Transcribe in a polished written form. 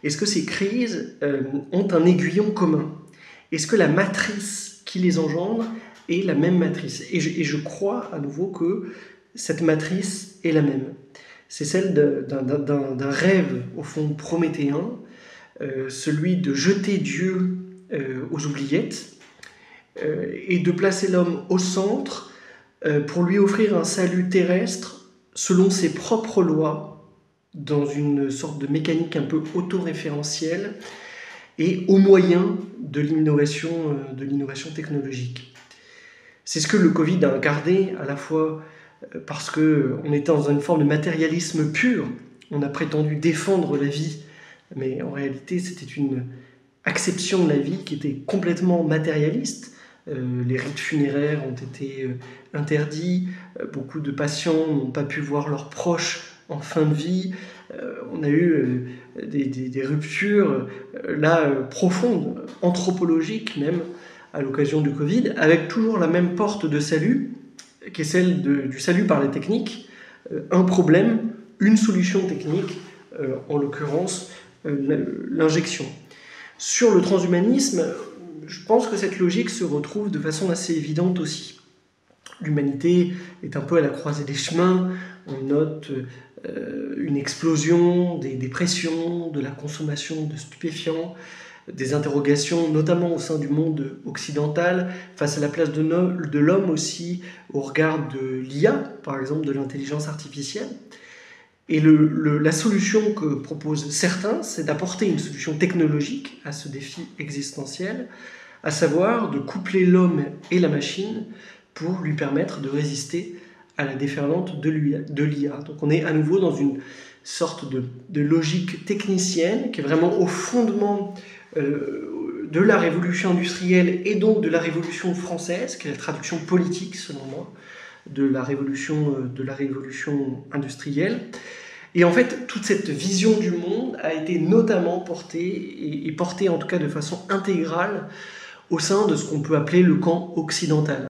est-ce que ces crises ont un aiguillon commun? Est-ce que la matrice qui les engendre est la même matrice? Et je crois à nouveau que cette matrice est la même. C'est celle d'un rêve, au fond, prométhéen, celui de jeter Dieu aux oubliettes et de placer l'homme au centre pour lui offrir un salut terrestre selon ses propres lois, dans une sorte de mécanique un peu autoréférentielle et au moyen de l'innovation technologique. C'est ce que le Covid a incarné, à la fois parce qu'on était dans une forme de matérialisme pur. On a prétendu défendre la vie, mais en réalité c'était une acception de la vie qui était complètement matérialiste. Les rites funéraires ont été interdits, beaucoup de patients n'ont pas pu voir leurs proches en fin de vie, on a eu des ruptures profondes, anthropologiques même, à l'occasion du Covid, avec toujours la même porte de salut, qui est celle du salut par les techniques, un problème, une solution technique, en l'occurrence l'injection. Sur le transhumanisme, je pense que cette logique se retrouve de façon assez évidente aussi. L'humanité est un peu à la croisée des chemins, on note une explosion des pressions, de la consommation de stupéfiants, des interrogations, notamment au sein du monde occidental, face à la place de l'homme aussi, au regard de l'IA, par exemple de l'intelligence artificielle. Et la solution que proposent certains, c'est d'apporter une solution technologique à ce défi existentiel, à savoir de coupler l'homme et la machine pour lui permettre de résister à la déferlante de l'IA. Donc on est à nouveau dans une sorte de logique technicienne qui est vraiment au fondement de la révolution industrielle et donc de la révolution française, qui est la traduction politique selon moi de la révolution industrielle. Et en fait, toute cette vision du monde a été notamment portée en tout cas de façon intégrale au sein de ce qu'on peut appeler le camp occidental.